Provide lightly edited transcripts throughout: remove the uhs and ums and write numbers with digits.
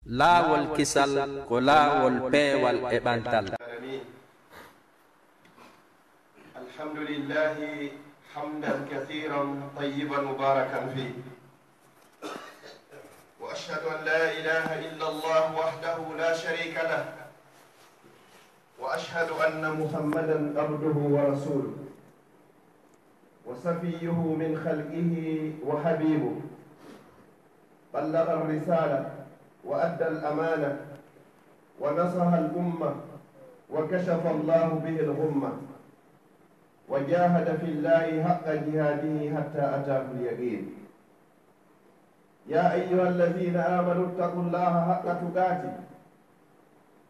laawol kisal ko laawol peewal e ɓantal. Alhamdulillahi hamdan kathiran tayyiban mubarakan fi. Wa ashhadu an la ilaha illa Allah wahdahu la sharika lah. Wa ashhadu anna Muhammadan abduhu wa rasuluhu. وصفيه من خلقه وحبيبه بلغ الرسالة وأدى الأمانة ونصح الأمة وكشف الله به الغمة وجاهد في الله حق جهاده حتى أتاه اليقين. يا أيها الذين آمنوا اتقوا الله حق تقاته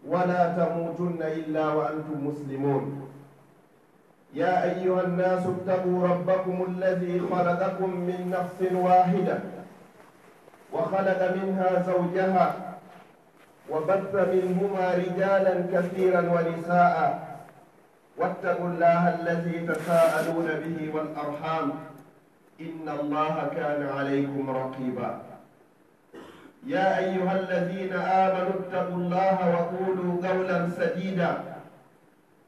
ولا تموتن إلا وأنتم مسلمون. يا أيها الناس اتقوا ربكم الذي خلقكم من نفس واحدة وخلق منها زوجها وبث منهما رجالا كثيرا ونساء واتقوا الله الذي تساءلون به والأرحام إن الله كان عليكم رقيبا. يا أيها الذين آمنوا اتقوا الله وقولوا قولا سديدا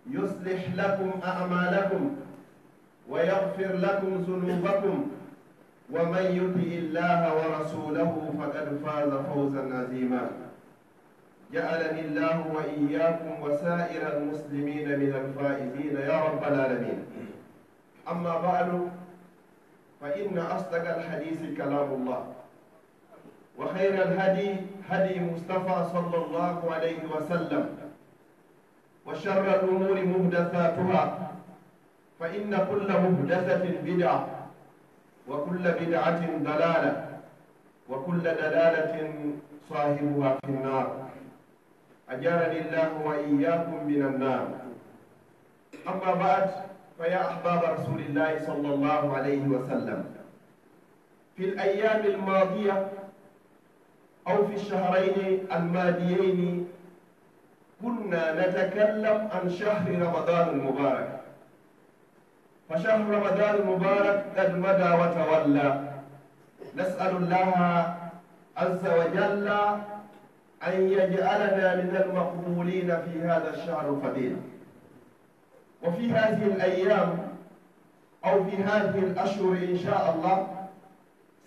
يصلح لكم أعمالكم ويغفر لكم ذنوبكم ومن يطع الله ورسوله فقد فاز فوزا عظيما. جعلني الله وإياكم وسائر المسلمين من الفائزين يا رب العالمين. أما بعد فإن أصدق الحديث كلام الله وخير الهدي هدي مصطفى صلى الله عليه وسلم وشر الأمور محدثاتها فإن كل محدثة بدعة وكل بدعة ضلالة وكل دلالة صاحبها في النار. أجارني الله وإياكم من النار. أما بعد فيا أحباب رسول الله صلى الله عليه وسلم، في الأيام الماضية أو في الشهرين الماضيين كنا نتكلم عن شهر رمضان المبارك، فشهر رمضان المبارك قد مضى وتولى. نسأل الله عز وجل أن يجعلنا من المقبولين في هذا الشهر الفضيل. وفي هذه الأيام أو في هذه الأشهر إن شاء الله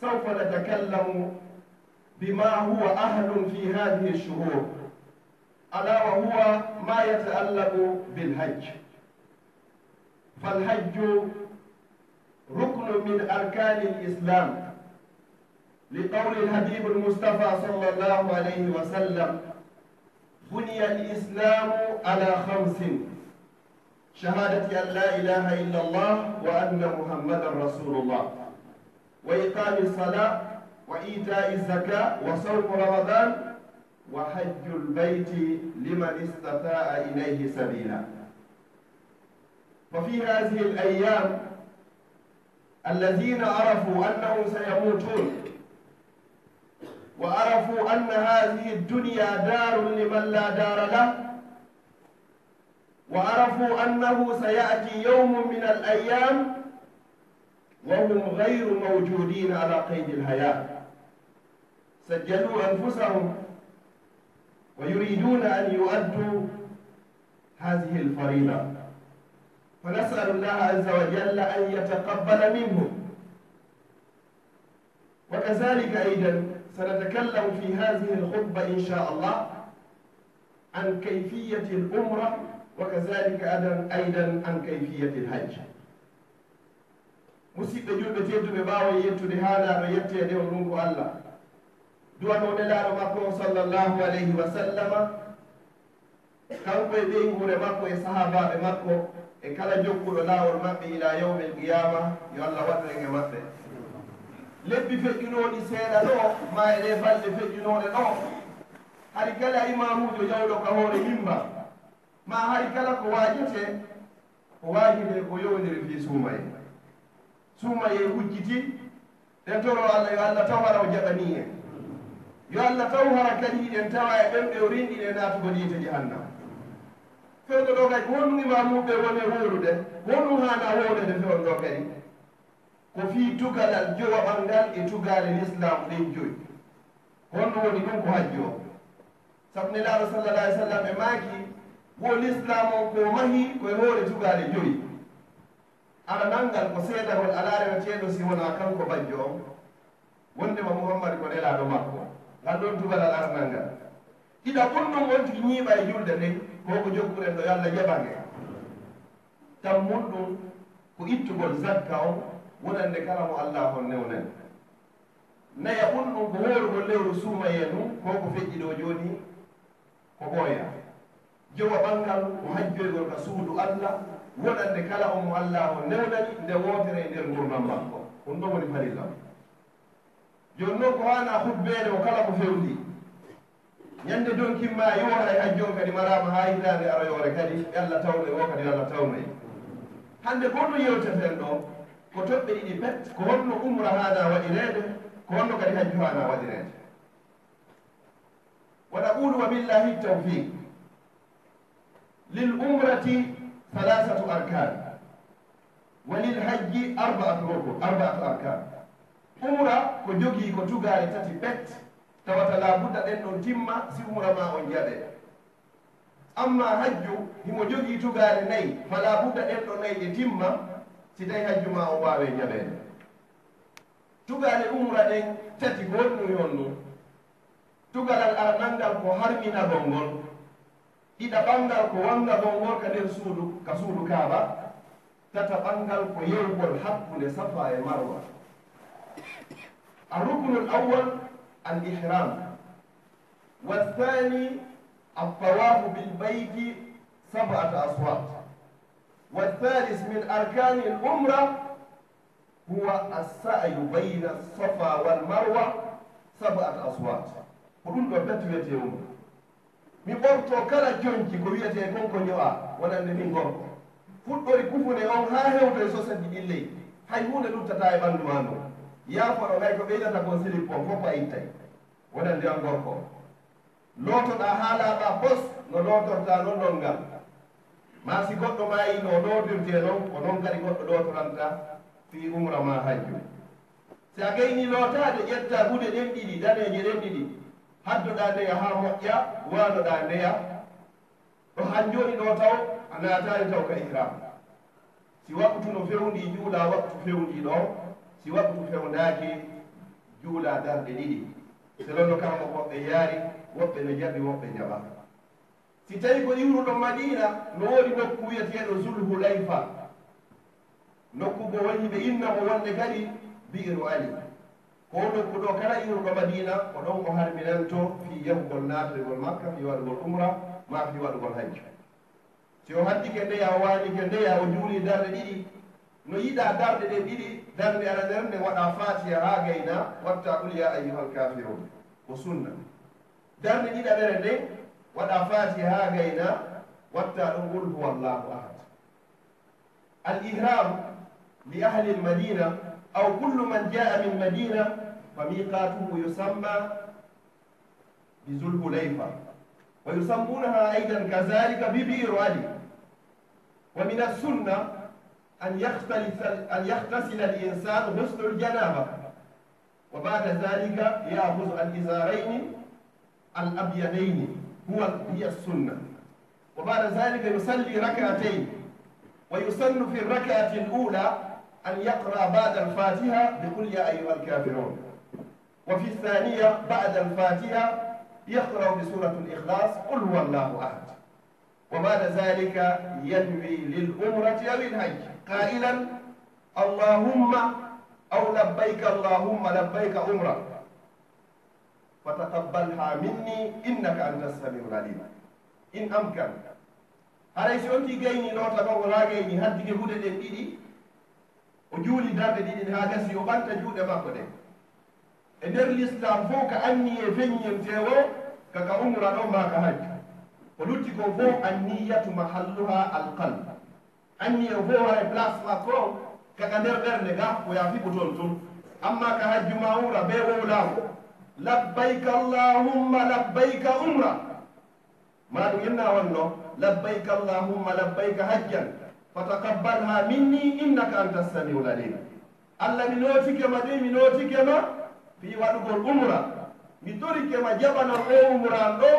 سوف نتكلم بما هو أهل في هذه الشهور، ألا وهو ما يتعلق بالحج. فالحج ركن من أركان الإسلام لقول الحبيب المصطفى صلى الله عليه وسلم: بني الإسلام على 5: شهادة أن لا إله إلا الله وأن محمدا رسول الله، وإقام الصلاة، وإيتاء الزكاة، وصوم رمضان، وحج البيت لمن استطاع إليه سبيلا. وفي هذه الأيام الذين عرفوا أنهم سيموتون وعرفوا أن هذه الدنيا دار لمن لا دار له، وعرفوا أنه سيأتي يوم من الأيام وهم غير موجودين على قيد الحياة، سجلوا أنفسهم ويريدون أن يؤدوا هذه الفريضة. فنسأل الله عز وجل أن يتقبل منهم. وكذلك أيضا سنتكلم في هذه الخطبة إن شاء الله عن كيفية العمرة، وكذلك أيضا عن كيفية الحج. musidɓe julɓe tedduɓe ɓaawa yettude haalaɗo yettede o ɗum ko Allah duwano nelaɗo makko sallllahu alayhi wa sallama, kanko e ɓeygure makko e sahabaɓe makko e kala jokkuɗo laawol maɓɓe ila yawmi alqiyama, yo Allah waɗren e maɓɓe. lebbi feƴƴunoɗi seeɗa ɗo ma e ɗe balɗe feƴƴunoɗe ɗo, hari kala imamujo jawɗo ka hoore mimba ma hari kala ko waƴete ko waajide ko yowdiri fi suumaye. suumaye hujjiti ɗen toro Allah, yo Allah taw hara o jaɓani en, yo Allah taw hara kadi ɗen tawa e ɓen ɓe o rinɗi ɗe naatugol yiite jahannam. fewɗo ɗo kadi honɗum imamuɓe woni howrude, honɗum hana howrede fewon ɗo kadi ko fii tugalal jowa ɓangal e tugale l'islam ɗen joyi. honɗum woni ɗum ko hajji o. sabne laaɗo sallallah alih w sallam e maaki wo l'islam o ko mahi koye hoore tugaale joyi ara nangal ko seedagol alaarema ceeɗo si wona kanko bajjo on wondema mouhammad ko nelaaɗo makko ngal ɗon tugalal ara nangal ɗiɗa ɓurɗum on tigi ñiiɓa e julde nden koko jokkuren ɗo yo allah jaɓange tan munɗum ko ittugol zakka on wonande kala mo allah hon newnen naya ɓurɗum ko hoorugol lewru suumaye num koko feƴƴi ɗo jooni ko ɓooya jowa ɓangal ko hajjoygol ka suudu allah wonande kala on mo allah o newnani nde wootere e nder gurdam makko ɗum ɗo woni farillam joni noon ko hana hutbeede o kala ko fewndi ñande donkimma yoora e hajjon kadi marama ha hitande aroyore kadi ɓe allah tawno e o kadi allah tawno e hande gonɗo yewteten ɗo ko toɓɓe ɗiɗi pet ko honno umra hana waɗireede ko honno kadi hajju hana waɗireede wa naqulu wa billahi tawfiq lil umrati ثلاثة أركان وللحج أربعة أركان umra ko jogii ko tugaari tati pet tawata laabudda ɗen ɗon timma si umra ma on jaɓe amma hajju himo jogii tugaari nayi fa laabudda ɗen ɗo nayi ɗe timma si tawi hajju ma on waawe jaɓeede tugaari umra ɗen tati ko wonɗum honnu tugalal arnangal ko harminagol ngol ɗiɗa ɓangal ko wangagol ngol ka nder suudu ka suudu kaaba tata ɓangal ko yewgol hakkunde safa e marwa الركن الأول الإحرام والثاني الطواف بالبيت 7 أصوات والثالث من أركان العمرة هو السعي بين الصفا والمروة 7 أصوات قلون دو بتويت يوم mi ɓorto kala jonki ko wiyete konko ño'a wonande min gorko fuɗɗori kufune on ha hewto e 70 ley hay hunde ɗuttata e ɓanndu ma ɗum yaafoɗo hay ko ɓeydata ko silip on fof a ittay wonande an gorko lootoɗa ha laaɓa pos no lootorta non ɗon ngal ma si goɗɗo mayi no lootirte noon ko noon kadi goɗɗo lootoranta fi umra ma hajju si a gayni lootade ƴetta gude ɗen ɗiɗi daneje ɗen ɗiɗi haddoɗa ndeya ha moƴƴa wanoɗa ndeya ɗo han joni ɗo taw a naatani taw ka ihram si waktu no fewndi juula waktu fewndi ɗo si waktu fewndaki juula darɗe ɗiɗi selonno kammo woɓɓe yaari woɓɓe no jaɓi woɓɓe jaɓa si tawi ko iwruɗo madina no woodi nokku wiyeteɗo zulhulayfa nokku go woni ɓe innamo wonde kadi biiru ali ko nokku ɗo kala iwruɗo madina ko ɗon o harminanto fi yahugol naatregol makka fi waɗugol umra ma fi waɗugol hajju si o haddike ndeya o waanike ndeya o juuli darɗe ɗiɗi no yiɗa darɗe ɗe ɗiɗi darde ara nder nde waɗa fatiha ha gayna watta qul ya ayyuhal kafirun ko sunna darde ɗiɗaɓere nden waɗa fatiha ha gayna watta ɗum qul huwa allahu ahad al ihram li ahli al madina aw kullu man jaa min madina fa miqatuhu yusamma bi zulhulayfa wa yusammunaha aidan kadhalika bi bi'ru ali wa min as-sunnah أن يغتسل الإنسان غسل الجنابة وبعد ذلك يأخذ الإزارين الأبيضين هي السنة وبعد ذلك يصلي ركعتين ويسن في الركعة الأولى أن يقرأ بعد الفاتحة بقل يا أيها الكافرون وفي الثانية بعد الفاتحة يقرأ بسورة الإخلاص قل هو الله أحد وبعد ذلك ينوي للعمرة أو الحج قائلا اللهم أو لبيك اللهم لبيك عمرة فتقبلها مني إنك أنت السميع العليم إن أمكن haray si on ti gayni loota ɗon wona gayni haddike hude ɗen ɗiɗi o juuli darde ɗiɗi ha gasi o ɓanta juuɗe makko ɗen e nder l'islam fof ka anni e feññentewo kaka umra ɗon ma ka hajju ko lutti ko fof anniyatu mahalluha alqalb anni o fof hay place makko kaka nder ɓernde ga ko ya fiɓu toon tun amma ka hajju ma umra be wowlago labbayka allahumma labbayka umra ma ɗum inna wonno labbayka allahumma labbayka hajjan fataqabbalha minni innaka anta as-sami'ul alim allah mi nootikema ɗi mi nootikema fi waɗugol umra mi torikema jaɓanan o umran ɗo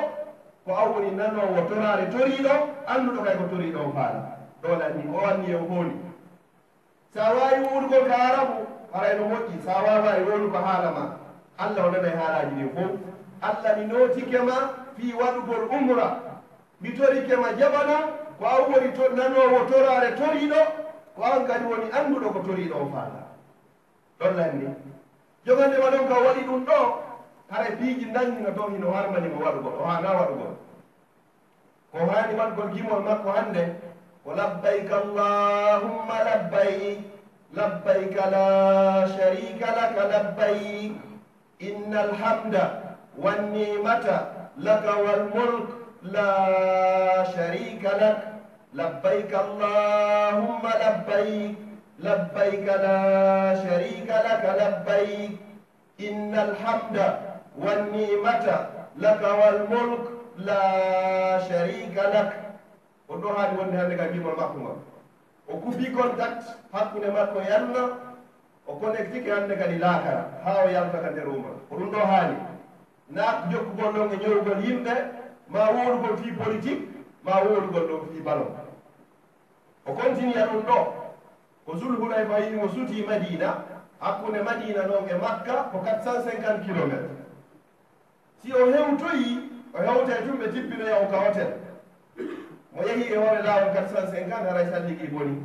ko awwoni nanowo torare toriɗo annduɗo kay ko toriɗo o faala ɗolanni o wanni e hooni sa wawi wonugol ka arabu arayno moƴƴi sa wawawi wonu ko haala ma allah o nanay haalaji ɗin fof allah mi notikema fi waɗugol umra mi torikema jaɓana ko an woni nanowo torare toriɗo ko an kadi woni annduɗo ko toriɗo o faala ɗollanni jogandema ɗon ka waɗi ɗum ɗo haray piiji daññino to hino harmanimo waɗugol o hana waɗugol ko hani waɗgol gimol makko hannde ko labbayka allahumma labbayk labbayka la sharika laka labbayk inna alhamda wannimata laka walmulk la sharika lak labbayka allahumma labbayk labbayka la sharika laka labbayk inna alhamda wannimata laka walmulk la sharika lak o ɗo haani wonde hannde ka gimol makko ngol o kufi contact hakkunde makko e Allah o connectike hannde kadi laakara haa o yaltata nder umra ko ɗum ɗo haani naat jokkugol ɗon e ñowugol yimɓe ma woorugol fii politique ma woorugol ɗon fii ballon o continue ɗum ɗo ko zulhulayfa yi mo suti madina hakkunde madina ɗon e makka ko 450 kilométre si o hewtoyi o hewta tum ɓe tippino yahu ka hotel mo yehi e hoore laawol 450 haray salliki boni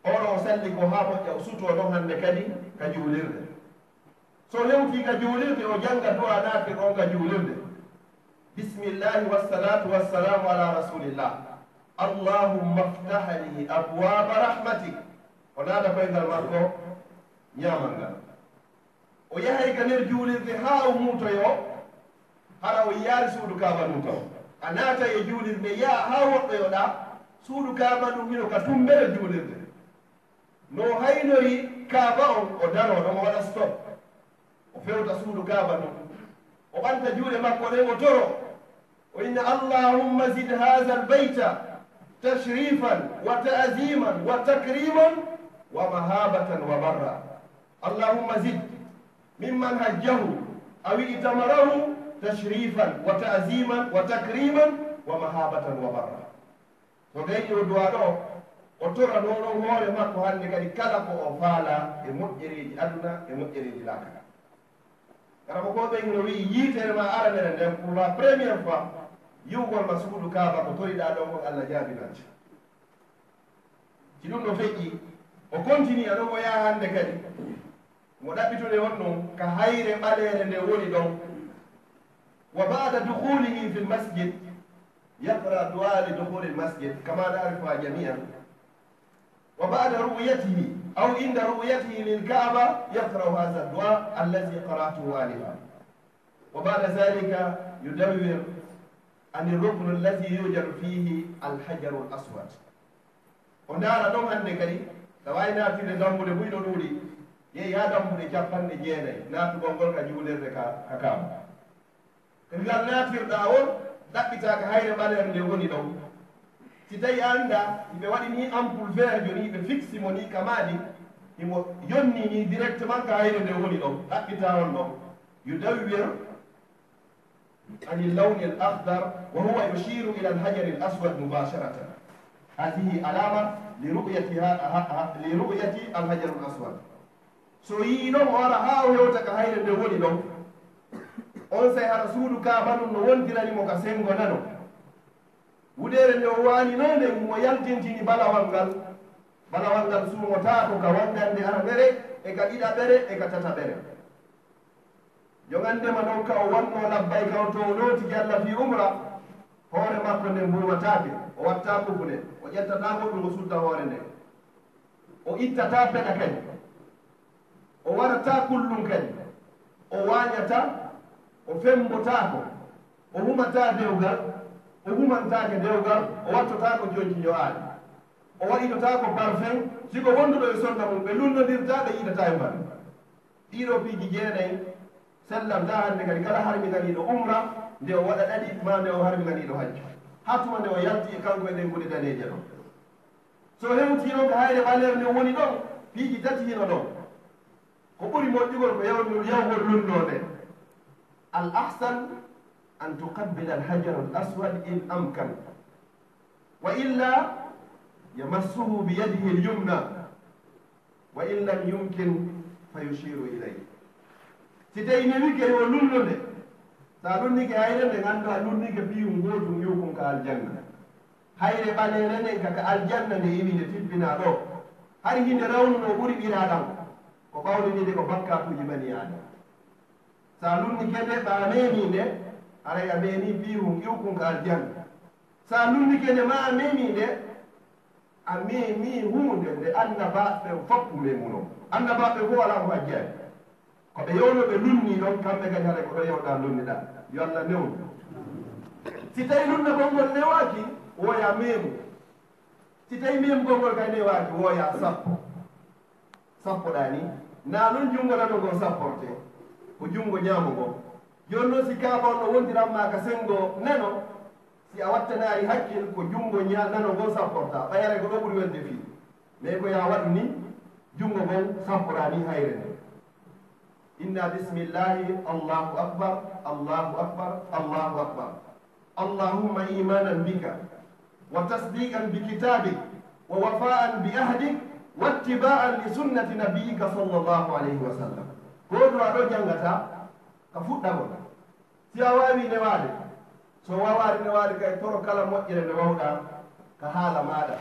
oɗo o salli ko haa moƴƴa o suto ɗon hannde kadi ka juulirde so hewti ka juulirde o jannga to a naati ɗon ka juulirde bismillahi wassalatu wassalamu ala rasulillah allahumma ftah li abwaba rahmatik o naata koyngal makko ñaamal ngal o yahay ka nder juulirde haa o muutoyo hara o yaari suudu kaaba ɗum taw a naata e juulirde yaa haa woɗɗoyoɗa suudu kaaba ɗum hino ka tumbere juulirde no haynori kaaba on o danoɗo mo waɗa stop o fewta suudu kaaba ɗum o ɓanta juuɗe makko ɗen o toro o inna allahumma zid haha albayta tashrifan wa ta'ziman wa takriman wa mahabatan wa barra allahumma zid mimman hajjahu aw itamarahu tashrifan wa ta'ziman wa takriman wa mahabatan wa barra to gayni o duwa ɗo o tora nonon hoore makko hannde kadi kala ko o faala e moƴƴereji aduna e moƴƴereji laakara kara ko koɓe no wi yiitere ma aranere nden pour la première fois yiwgol ma suudu kaaba ko toriɗa ɗon kon allah jaabinante ci ɗum no feƴƴi o continue aɗon o yaha hannde kadi mo ɗaɓɓitude on ɗum ka hayre ɓaleere nde woni ɗon wa bada dukhulihi fi lmasjid yaqra du'a li dukhuli lmasjid kama na'rifuha jami'an wa bada ru'yatihi aw inda ru'yatihi lilkaaba yaqra'u hadha ad-du'a alladhi qara'tuhu anifan wa bada dhalika yudawwir an ar-rukn alladhi yujadu fihi al-hajaru al-aswad o ndaara ɗon hannde kadi tawawi naatude dambude buyɗo ɗuuɗi yehi ha dambude 9 naatugol ngol ka juulirde ka kaaba ngal naatirɗa on ɗaɓɓitaka hayre ɓaleere nde woni ɗon si tawi annda ɓe waɗi ni ampoule vert joni ɓe fixi mo ni kamaɗi imo yonni ni directement ka hayre nde woni ɗon ɗaɓɓita on ɗon yudawwir ani lawni al akhdar wa huwa yushiru ila alhajari al aswad mubasharatan hadihi alama liru'yati alhajar al aswad so yii ɗon o ara ha o hewta ka hayre nde woni ɗon on say hara suudu kaaba ɗum no wontiranimo ka sengo nano wuɗere nde o waani no nde mo yaltintini balawal ngal suumotako ka wangande araɓere e ka ɗiɗaɓere e ka tataɓere jogandema ɗon ka o wanno labbay ka o to o lootiki allah fi umra hoore makko nde mbuumatake o watta kufune o ƴettata goɗɗum o sudda hoore nde o ittata peɗa kadi o warata kullum kadi o wañata o fembotako o humata dewgal o humantake dewgal o wattotako jonjiño aali o waɗitotako parfum siko wonduɗo e sonda mum ɓe lunnodirta ɓe yiɗata e mbaɗ ɗiɗo piiji 9 sellam ta hannde kadi kala harmiganiɗo umra nde o waɗa ɗaɗi ma nde o harmiganiɗo hajju hattuma nde o yalti e kanko e nden gude daneje ɗon so hewtino ko hayre ɓaleere nde woni ɗon piiji tati hino ɗon ko ɓuri moƴƴugol ko yawgol lundode al ahsan أن تقبل الحجر الأسود إن أمكن، وإلا يمسه بيده اليمنى، وإن لم يمكن فيشير إليه. سيتاي نبيك يولون له سالون نيك هايرن غاندا لون نيك بيو غوتو يوكم كالجنة hayre ɓalelenen kaka aljanna nde yiminde tibbina ɗo har hinde rawnu no ɓuri ɓiraɗam ko ɓawlinide ko bakkatuji bani adam sa lunni kede ɓa memi nde aray a memi bihum iwkum ka aljanna sa lunni kede ma a memi nde a memi hunde nde annabaɓe foppu memuno annabaɓe fo wala ko hajjani ko ɓe yewnoɓe lunni ɗon kamɓe kadi haɗa ko ɗo yewɗa lunniɗa yo allah newnu si tawi lunna gongol newaki woya memu si tawi memu gongol kay newaki woya sappo ɗani na ɗon jungo nano ngo sapporte ko jungo ñaamo ngo joni noon si kaaba on no wondiranma ka sengo nano si a wattanari hakkil ko jungo nano ngo sapporta ɓayere ko ɗo ɓuuri welde fi mais ko ya waɗu ni jungo ngon sapporani hayre nde inna bismillahi allahu akbar allahu akbar allahu akbar allahumma imanan bika wa tasdiqan bi kitabik wa wafa'an bi ahdik wa ittiba'an li sunnati nabiyyika sallallahu alayhi wa sallam ko ɗo aɗo jangata ka fuɗɗago si a wawi newade so wawade newade kay toro kala moƴƴere nde wawɗa ka haala maɗa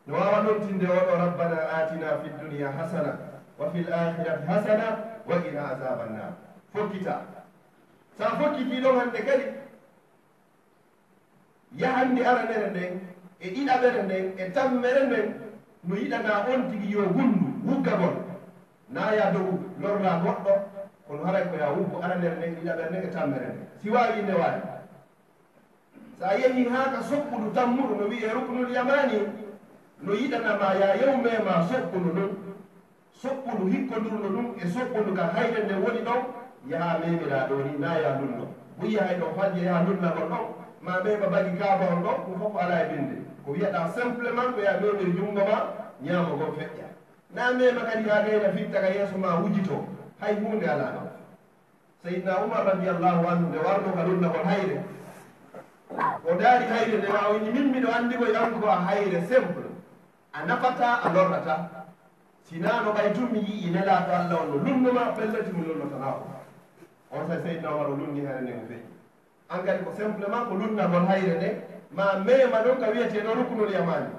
no wawa nontinde oɗo rabbana atina fi dunia hasana wa fi l akhirati hasana wa qina azaban nar fokkita sa fokkiti ɗon hande kadi yahande aranere nden e ɗiɗaɓere nden e tammere nden no yiɗana on tigi yo gundu wuggagol na ya dow lorra goɗɗo kono haray ko ya wuggo aranere nden ɗiɗaɓere nden e tammere nden si wawi newade sa yehi ha ka sokkudu tammuɗu no wiye ruknul yamani no yiɗanama ya yewmema sokkudu ɗum sokkudu hikkodurno ɗum e sokkudu ka hayre nde woni ɗon yaha memira ɗo ni na ya lunno buyi hay ɗo fajje yaha lunnagol ɗon ma mema bagi kaaba on ɗon ɗum fof ala e binde ko wiyaɗa simplement ko ya memir jungo ma ñaamo go feƴƴa na mema kadi ha gayna fitta ka yeeso ma wujito hay hunde ala ɗon seydna oumar radiallahu anhu nde warno ka lunnagol hayre o daari hayre nde ma wini min miɗo andi koye an ko a hayre simple a nafata a lorrata sinano ɓay tun mi yii nelaɗo allah on no lunnoma pelleti mi lunnotana o on sa seydna oumar o lunni hare nde mo feƴƴi an kadi ko simplement ko lunnagol hayre nde ma mema ɗon ka wiyeteɗo ruknul yamani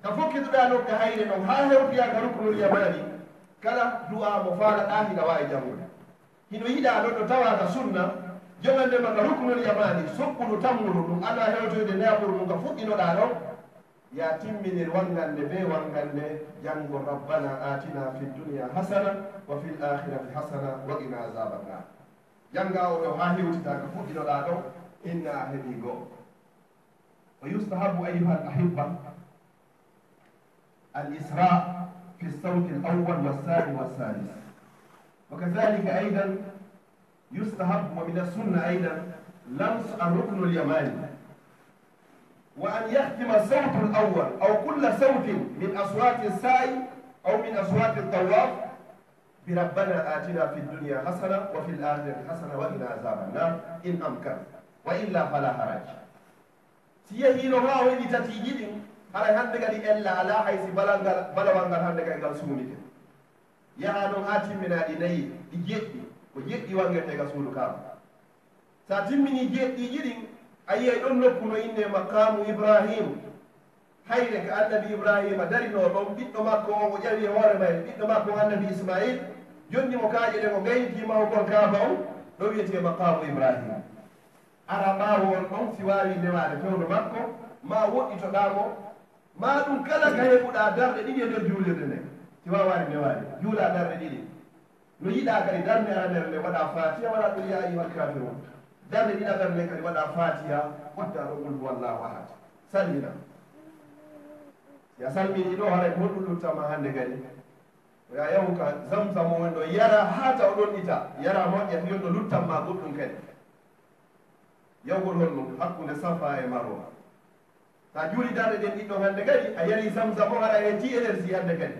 ka fokkituɗa ɗon ka hayre ɗon ha hewtoya ka ruknul yamani kala du'a mo faalaɗa hiɗa wawi jangude hino yiɗa ɗon ɗo tawa ka sunna jogandema ka ruknul yamani sokkudu tammudu ɗum ana hewtoyde neɓuru ɗum ka fuɗɗinoɗa ɗon ya timminir wangande be wangande jango rabbana atina fi dunia hasana wa fi l akhirati hasana wa qina azaban nar janga o ɗo ha hewtita ka fuɗɗinoɗa ɗon inna a heeɓi goo wa yustahabu ayuha al ahibba al isra fi lsawti l awal walthani walthalis wa kadhalika aidan يستحب ومن السنة أيضا لمس الركن اليماني وأن يختم الصوت الأول أو كل صوت من أصوات السعي أو من أصوات الطواف بربنا آتنا في الدنيا حسنة وفي الآخرة حسنة وقنا عذاب النار إن أمكن وإلا فلا حرج سيهينو ها ويدي تتيجي على هندك إلا على حيث بلوانغال هندك إنغال سونيك يهانو آتي من أديني إجيئي ko jeɗɗi wangete ga suudu kaaba sa timmini jeɗɗiji ɗin a yiyay ɗon nokku no inde maqamu ibrahim hayre ko annabi ibrahima darino ɗon ɓiɗɗo makko o o ƴawi hoore may ɓiɗɗo makko annabi ismail jonni mo kaaƴe ɗe ko gaytimaho kon kaaba on ɗo wiyete maqamu ibrahima ara ɓaawo on ɗon si wawi newade fewno makko ma woɗɗitoɗamo ma ɗum kala ka heɓuɗa darɗe ɗiɗi e nder juulirde nde si wawani newade juula darɗe ɗiɗi no yiɗa kadi darde aranere nde waɗa fatiha waɗa ɗum ya ayuha alkafirun darde ɗiɗaɓere nde kadi waɗa fatiha wadda ɗo qul huwallahu ahad salmina ya salmini ɗo haray goɗɗum luttama hande kadi ya yahu ka zamzamo won ɗo yara ha taw ɗon ɗita yara moƴƴa fiyon ɗo luttanma goɗɗum kadi yawgol hon ɗum hakkude safa e marwa sa juuli darde ɗen ɗiɗɗo hande kadi a yari zamzamo haɗa e ti énergie hande kadi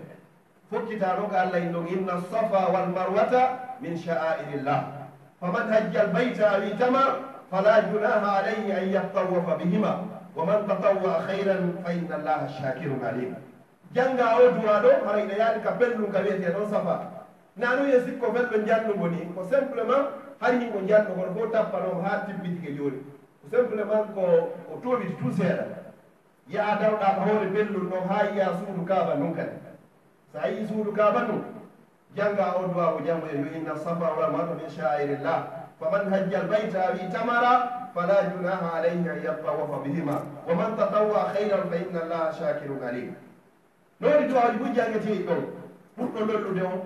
fokkitaɗo ko allah in ɗon inna safa wal marwata min sha'airillah faman hajja al bayta aw itamar فلا جناح عليه أن يطوف بهما ومن تطوع خيرا فإن الله شاكر عليم janga o duwa ɗo harayɗa yaani ka pellum ka wiyete ɗon safa nanu ye sikko felɓe jannugo ni ko simplement har yimɓe janno kono fof tappanoma ha tibbitike joni ko simplement ko toɓiti tout seeɗa yaha dawɗa ka hoore pellum ɗon ha yiya suudu kaaba nun kadi sa yi suudu kaaba nun janga o duwa ko jango e yo inna safa wal marwa min shairillah faman hajja al bayta aw itamara fala junaha alayhi an yatawafa bihima wa man tatawwa khayran fa inna allaha shakirun alim nooni duwaji fu jangeteɗi ɗon ɓurɗo lollude on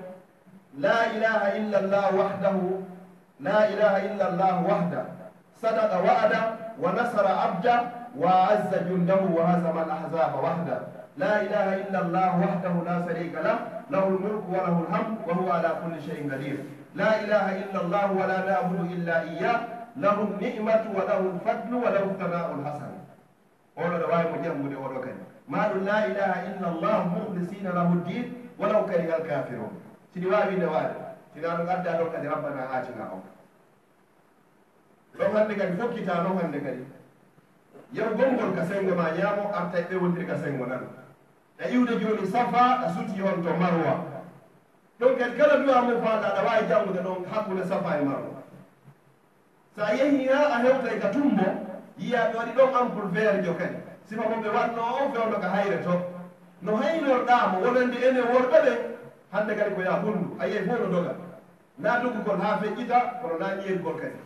la ilaha illa llah wahdahu la ilaha illa llah wahda sadaqa wa'ada wa nasara abda wa azza jundahu wa hazama al ahzaba wahda la ilaha illa llah wahdahu la sharika lah lahu lmulku wa lahu lhamd wa huwa ala kulli shay'in qadir la ilaha illa llah wa la na'budu illa iyyah lahu lni'matu wa lahu lfadlu wa lahu lthana'u lhasan oɗo ɗo wawi mo jangude oɗo kadi maɗum la ilaha illa llah mukhlisina lahu ddin walaw kariha alkafirun siɗi wawinde waade sina ɗum adda ɗon kadi rabbana atina o ɗon hande kadi fokkita ɗon hande kadi yew gongol ka sengo ma ñaamo arta e ɓewodiri ka sengo nan e iwde joni safa a suti on to marwa ɗon kadi kala duwa mum faɗa aɗa wawi jangude ɗon hakkude safa e marwa sa yehi ha a hewtay ka tumbo yiya ɓe waɗi ɗon ampule vert jo kadi sifa mo ɓe watno o fewno ka hayre to no haynorɗamo wonande ene worɓe ɓe hande kadi ko ya hundu a yehi fof no doga na doggugol ha feƴƴita kono na ñeergol kadi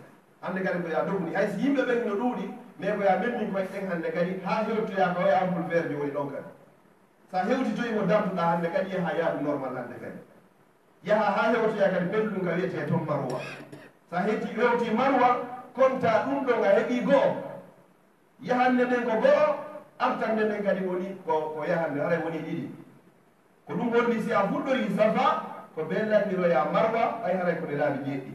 hande kadi ko ya dogni hay si yimɓe ɓen no ɗuuɗi mais ko ya memmin koye ɗen hande kadi ha hewtoya ka waye ampule vert jo woni ɗon kadi sa hewtitoyimo damtuɗa hande kadi yaha yaadu normal hande kadi yaha ha hewtoya kadi belɗum ka wiyete toon marwa sa hewti marwa konta ɗum ɗo nga heeɓi go'o yahande nden ko go'o artande nden kadi woni ko yahande haray woni ɗiɗi ko ɗum wonni si a fuɗɗori safa ko bellandiroya marwa ay haray kone laaɓi jeeɗɗi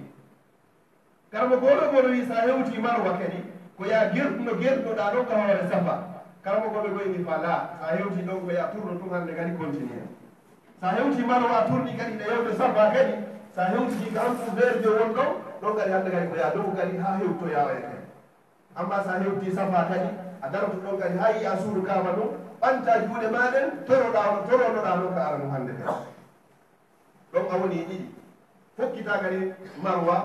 karmo goɗo goɗo wi sa hewti marwa kadi ko ya gerɗuno gerɗunoɗa ɗon ka hoore safa karmo goɓe goyni fala sa hewti ɗon ko ya tourno tun hande kadi continue sa hewti marwa a tourni kadi ɗe yewde safa kadi sa hewtiti ko ampule vert jo won ɗon ɗon kadi hande kadi ko ya dow kadi ha hewtoya oye kadi amma sa hewti safa kadi a daroto ɗon kadi ha yiya suudu kama ɗum ɓanta juuɗe maɗen toronoɗa ɗon ka ara mum hande kadi ɗon a woni ɗiɗi fokkita kadi marwa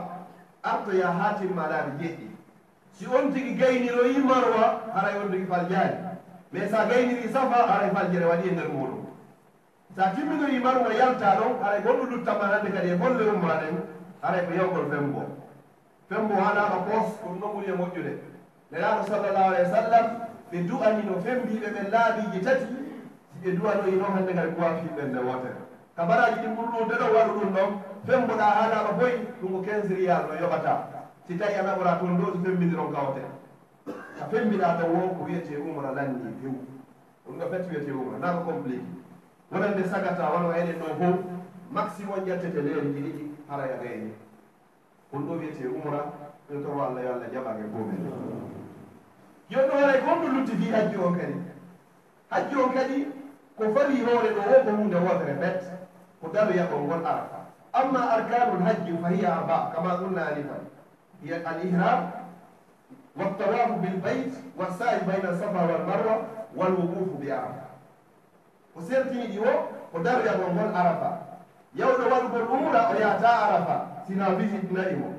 artoya ha timma laaɓi jeeɗɗi si on tigi gayniroyi marwa haray on tigi fal jaari mais sa gayniri safa haray faljere waɗi e nder muɗum sa timminoyi marwa yalta ɗon haray gonɗo luttama hande kadi e golle ummaɗen haray ko yewgol fembo hanaɓa pos ko ɗum ɗon ɓuri e moƴƴude nelaɗo sallllahu alayhi wa sallam ɓe du'anino fembiɓe ɓe laaɓiji tati si ɓe du'anoyi noon hande kadi ko wafiɓe nde wotere ka baraji ɗi ɓurɗude ɗo waɗu ɗum ɗon femboɗa hanaɓa boyi ɗum ko 15 riyal no yoɓata si tawi a naɓora toon ɗo so fembiniron kawote a fembiɗa taw wo ko wiyete umra lanni few ɗum ɗo feti wiyete umra na ko compliqué wonande sagata wano enen ɗo fof maximum ƴettete leeriji ɗiɗi haray a gayni kon ɗo wiyete umra ɓe toro allah yo allah jaɓage fomen jonno haray gonɗo lutti fi hajji on kadi ko fari hoore ɗo wo ko hunde wotere bet ko daroya ɗon gon arafa amma arkanul hajji fa hiya arba kama qulna anifan hiya al ihram والطواف بالبيت والسعي بين الصفا والمروه والوقوف بعرفه وسيرتي ديو ودار يا غون عرفه يوم wadugol umra o yata arafa sina visit naimo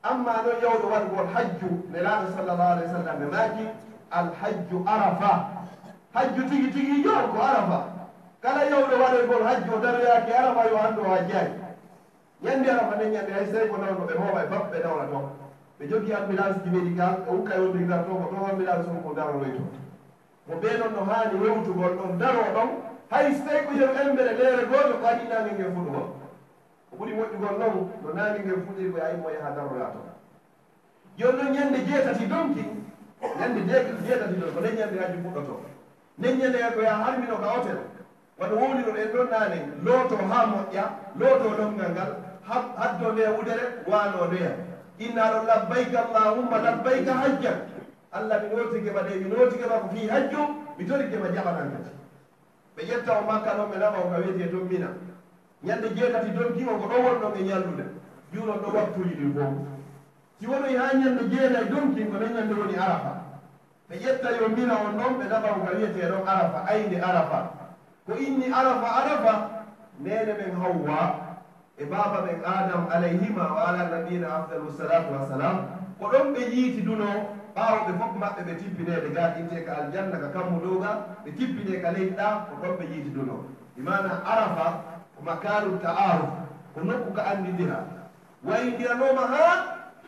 amma no yawdo wadugol hajju nelaɗo sallallahu alayhi wa sallam ɓe maaki alhajju arafa hajju tigi tigi yon ko arafa kala yawdo waɗoygol hajju o daroyaki arafa yo andu o hajjayi ñande arafa nden ñande hay sey ko nawno ɓe mooɓa e baɓɓe nawna toon ɓe jogui ambulance ji médical o hukka yondirdar to ko ɗon ambulance on ko daroroy to mo ɓe noon no hani wewtugol ɗon daro ɗon hay so tawi ko yew embere leere goto ko waɗi nangue ngue fuɗugol ko ɓuuri moƴƴugol noon no nangue ngue fuɗiri ko yayimo yaha daroya to joni noon ñande jeetati donki ñande jeetati ɗon ko nen ñande hajji fuɗɗoto nen ñande ko ya harmino ka hotel waɗa wowlino ɗen ɗon nane looto ha moƴƴa looto ɗongal ngal haddo nde wudere wano ndeya innaɗo labbayka allahumma labbayka hajjan allah mi noti gema ɗe mi noti gema ko fi hajju mi tori gema jaɓanan kadi ɓe ƴetta o makka noon ɓe nama o ka wiyete toon mina ñande jeetati donki o ko ɗo wonɗon e ñallude juunon ɗo waktuji ɗi fof si wonoy ha ñande jeenay donki ko nen ñande woni arafa ɓe ƴetta yo mina on ɗon ɓe naɓa ka wiyeteɗon arafa ayde arafa ko inni arafa arafa nene men hawwa e baba men adam alayhima wa ala nabiyina afdalu salatu wassalam ko ɗon ɓe yiiti duno ɓaawo ɓe fof maɓɓe ɓe tippinede ga inte ka aljanna ka kammu ɗoga ɓe tippine ka leydi ɗa ko ɗon ɓe yiiti duno imana arafa ko makaru ta'aruf ko nokku ka andidira wayindiranoma ha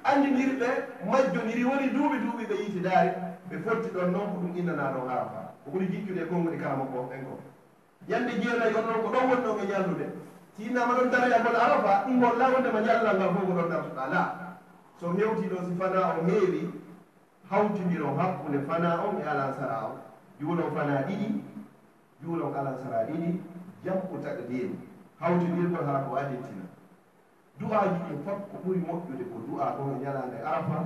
andinirɓe majjoniri woni duuɓi ɓe yiiti daari ɓe fotti ɗon noon ko ɗum innana ɗon arafa ko ɓuri jikkude konngudi karama ko en ko yande jeenayi on noon ko ɗon woni ɗon e ñallude si innama ɗon darayagol arafa ɗum holla wondema ñallal ngal fof ko ɗon dartuɗa la so hewtiɗo si fana o heewi hawtidiro hakkude fana on e alansara o juulon fana ɗiɗi juulon alansara ɗiɗi jamɓu takdir hawtidirgol haa ko adettina du'aji ɗin fof ko ɓuri moƴƴude ko du'a ɗon e ñalande arafa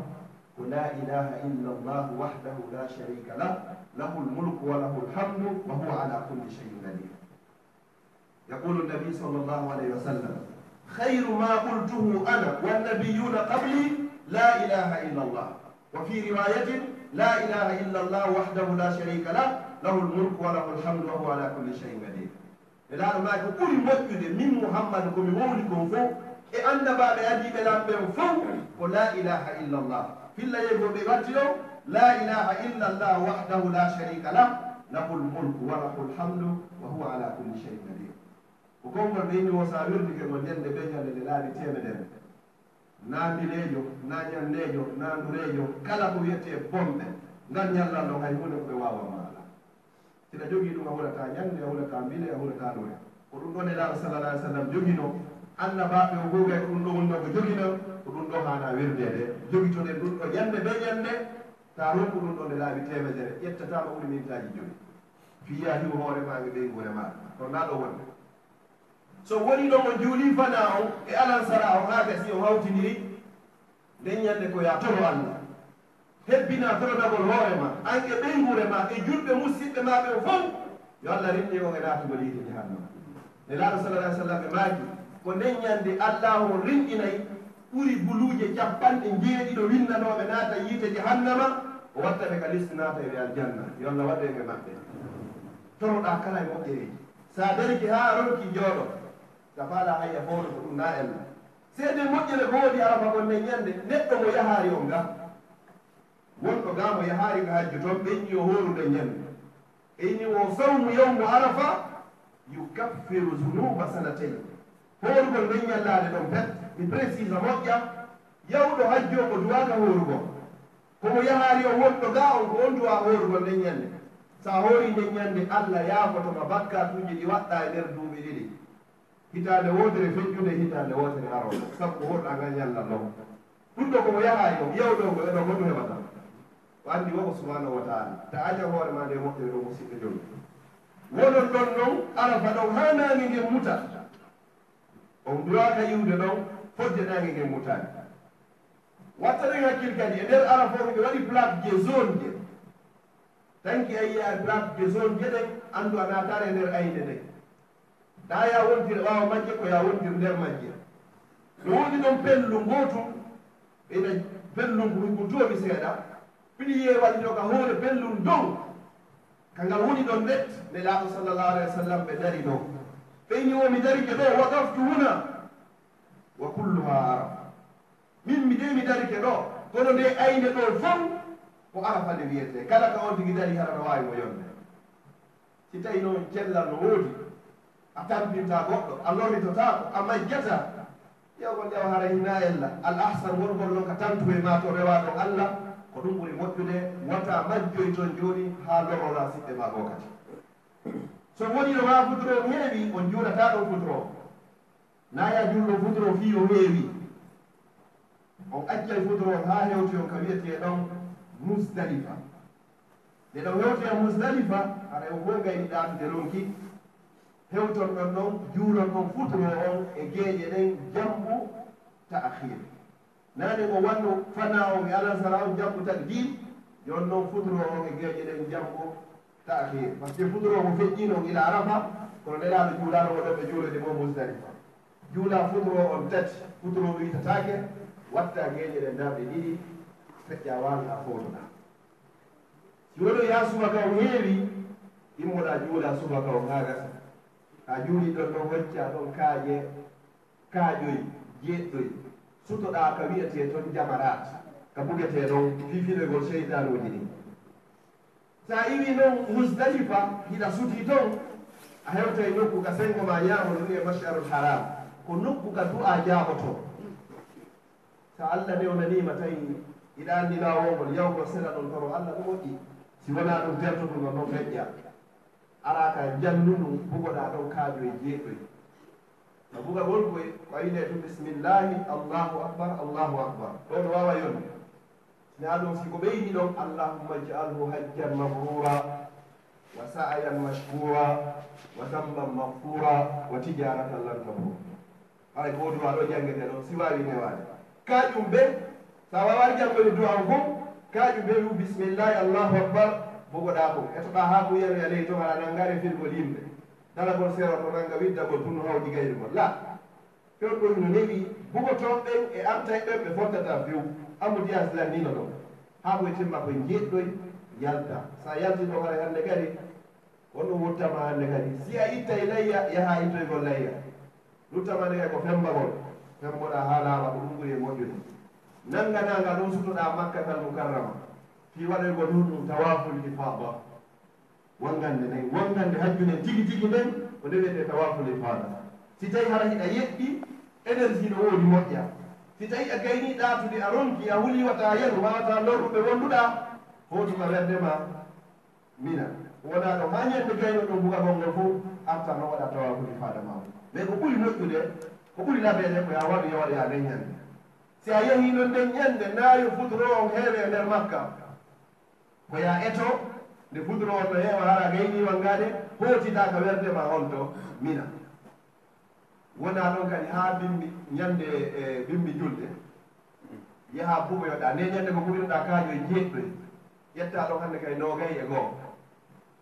ko la ilaha illa llah wahdahu la sharika lah lahu lmulku wa lahu lhamdu wa huwa ala kulli cheyin qadir يقول النبي صلى الله عليه وسلم خير ما قلته أنا والنبيون قبلي لا إله إلا الله وفي رواية لا إله إلا الله وحده لا شريك له له الملك وله الحمد وهو على كل شيء قدير لأن ما يقول موجود من محمد كم يقولكم فوق أن باب أدي بلام فوق ولا إله إلا الله في الله يقول بغتلو لا إله إلا الله وحده لا شريك له له الملك وله الحمد وهو على كل شيء قدير وكم بيني وسامر لك مجند بيني لله تيمدن naamileejo nañanneejo naandureejo kala ko wiyetee bomɓe ngan ñallallo hay hunde ko ɓe waawa maala sina jogii ɗum a hulata ñande a hulata mbile a hulata ɗoya ko ɗum ɗon elaaɗo sallallah alih w sallam jogino annabaaɓe o googay ko ɗum ɗo wonno ko jogino ko ɗum ɗo haana wirdeede jogitoɗen ɗum ɗo ñande be ñande ta ronku ɗum ɗon e laaɓi temedere ƴettatama ɓuri mintaji jogi fiya hiw hoore maɓe ɓey gure maɗa to na ɗo wonde so woni ɗon o juuli fana o e alansara o haa gasi o hawtidiri nden ñande ko ya toro allah hebbina toronagol hoore ma an e ɓeygure ma e julɓe musidɓe maɓe o fof yo allah rinni on e naatugol yiite jahannama ne laaɗo sallah alih sallam ɓe maaki ko nden ñande allahu o rinɗinayi ɓuri buluuje capanɗe jeeɗiɗo winnanoɓe naata yiite jahannama o wattaɓe ka liste naata e ɓe aljanna yo allah waɗe ɓe maɓɓe toroɗa kala e moƴƴereji sa dariki ha ronki jooɗo gafaala hayya fowno ko ɗum na ella seede moƴƴere ko woodi arafa gon nden ñande neɗɗo mo yahaari on ga wonɗo ga mo yahaari ga hajju toon ɓeññi o hooru nden ñande eyni o sawmu yawmu arafa yukaffiru zunuba sanatayn hoorugol nden ñallaade ɗon pet mi précise moƴƴa yawɗo hajju o ko duwaka hoorugol komo yahaari o wonɗo ga on ko on duwa hoorugol nden ñande sa hoori nden ñande allah yaafotoma bakkatuji ɗi waɗɗa e nder duuɓi ɗiɗi hitande wotere feƴƴude hitande wotere aro sabu ko hoɗɗa ngal ñalla law ɗum ɗo komo yahaari o yewɗo ngo eɗo goɗɗum heɓata o anndi woko subhanahu wa taala ta aja hoore ma nde moƴƴere ɗo musidɓe jogi wonon ɗon noon arafa ɗon ha nange ngen muta on duwaka yiwde ɗon fodde nange ngen mutani wattanen hakkille kadi e nder arafa o ɓe waɗi plaque je zone je tanki a yiya plaque je zone je ɗen anndu a natare nder ayde nde ɗa ya wontire ɓaawa majje ko ya wontire nder majje no woni ɗon pellu gootum ɓeyɗa pellum rugutomi seeɗa pliye waɗi ɗo ka hoore pellum dow kangal woni ɗon net ne laaɗo sallllahu alayhi wa sallam ɓe dari ɗo ɓeyni womi darike ɗo wakaftu huna wa kulluha arafa min mi de mi darike ɗo kono nde ayne ɗo fof ko arafa nde wiyete kala ka on tigi dari hara no wawi mo yonde si tawi noon cellal no woodi a tampinta goɗɗo a lorritotako a majjata ƴewgol ƴew hara hina ella al ahsan wongol noon ka tantuwe ma to rewa ɗon allah ko ɗum ɓuri moƴƴude wata majjoy toon joni ha lorora siɓɓe ma goo kadi so woni no ma futuro heewi on juurata ɗon futuro naya julɗo futuro fi o heewi on accay futuro ha hewti on ka wiyete ɗon musdalifa nde ɗon hewti e musdalifa ara o fof gayni ɗatude ronki hewton ɗon noon juuron ɗon futuro on e geeƴe ɗen jambu ta akhir nane o wanno fana on e alansara on jambu takdim yon noon futuro on e geeƴe ɗen jambu ta akhir par ce que futuro mo feƴƴino ila arafa kono nelaɗo juulano o ɗon ɓe juulode mo musdalifa juula futuro on tati futuro witatake watta geñere darde ɗiɗi feƴƴa wawi a fotoɗa si woɗo ya subaka o heewi immoɗa juula subaka o gagata a juuli ɗon ɗon wacca ɗon kaaƴoy jeɗɗoy sutoɗa ka wiyete toon jamarat ka bugete ɗon fifiɗoygol seytanuji ɗi sa iwi noon musdalifa hiɗa suti toon a hewtay nokku ka sengo ma ñaamo no wiye masharul haram ko nokku ka du'a jaaɓoto sa allah newnanima tawi iɗa andi lawolngol yawgo seɗa ɗon toro allah ɗum moƴƴi si wona ɗum tertoɗum non feƴƴa ara ka jannduɗum bugoɗa ɗon kaaƴoye jeeɗoy no bugagol koye ko wine to bisimillahi allahu akbar ɗon wawa yonde na ɗum siko ɓeydi ɗon allahumma jaalhu hajjan mabrura wa sa'yan mashkura wa damban magfura wa tijaratan lan tabur haray ko duwa ɗo jangete ɗon si wawi newade kaƴum ɓe sa wawar jangode duwan fof kaƴum ɓe wi bisimillahi allahu akbar bogoɗa ko etoɗa ha ko yiyami aley to aɗa nangare filgol yimɓe dala kon sero to nanga widdagol tun no hawdi gayrigol la fewn ɗo no newi bugoton ɓen e artay ɓen ɓe fottata few amadou yas landino ɗon ha koye timma koye jeɗɗoy yalta sa yalti ɗo hara hande kadi on ɗum wuttama hande kadi si a ittay layya yaha ittoygol layya luttama nde kay ko fembagol femboɗa ha laaɓa ko ɗum ɓuri e moƴƴude nanganaga ɗon sutoɗa makkatal mukarrama fi waɗoygol ɗum ɗum tawaful ifada wongande nayi wongande hajjude tigi tigi nden ko nde wiyete tawaful ifada si tawi hara hiɗa yeɗɗi énergie no woodi moƴƴa si tawi a gayni ɗatude a ronki a wuli wata yenu wawata lorruɓe wonduɗa hotuma werdema mina wona ɗo ha ñande gayno ɗo bugagol ngol fof arta no waɗa tawaful ifada ma mais ko ɓuri moƴƴude ko ɓuri laɓede ko ya waɗu yawaɗa ya nden ñande si a yehi ɗon nden ñande nayo futuro on heewe e nder makka ko ya eto nde futuro on no heewa hara gayni wangade hotita ka werdema on to mina wona ɗon kadi ha bimbi ñande e bimbi julde yaha bugoyoɗa nde ñande ko ɓuriɗa kaaƴo e jeɗɗoy ƴetta ɗon hannde kay nogay e goo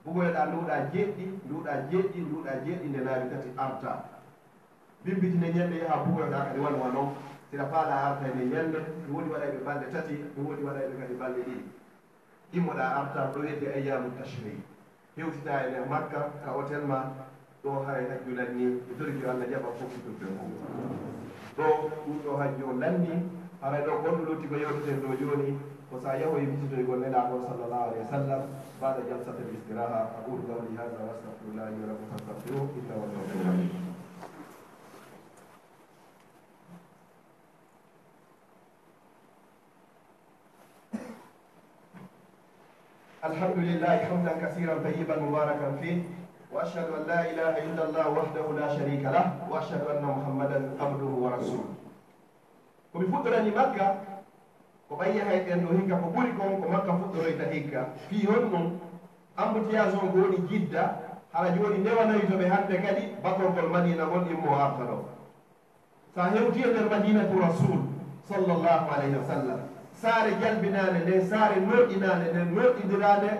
bugoyoɗa nduɗa jeɗɗi nde laabi tati arta bimbitine ñande yaha bugoyoɗa kadi wanwa noon sira faala arta nde ñande ɗum woni waɗayɓe balɗe tati ɗum woni waɗayɓe kadi balɗe ɗiɗi immoɗa arta ɗo wiyete ayyamu tashri hewtita e nder makka ka hôtel ma ɗo haray hajju lanni e torki allah jaɓa fof tuɓɓe fof ɗo ɗum ɗo hajju o lanni haray ɗo gonɗo lutti ko yewteten ɗo joni ko sa yahoye visitoygol nelaɗo sallllahu alayhi wa sallam bada jalsata l istiraha aqulu qawli hada wa astahfirullah li wa lakum fastaghfiruh innahu huwal ghafurur rahim الحمد لله حمدا كثيرا طيبا مباركا فيه واشهد ان لا اله الا الله وحده لا شريك له واشهد ان محمدا عبده ورسوله komi fuɗɗorani makka ko ɓayya hayɗen ɗo hikka ko ɓuri kon ko makka fuɗɗoroyta hikka fi hon ɗum embouteillage on ko woni jidda hara joni ndewanoyi to ɓe hande kadi bakorgol madina gon immo arta ɗo sa hewti e nder madinatu rasul sallllahu alayhi wa sallam saare jalbinande nden saare noɗɗinande nden noɗɗidirande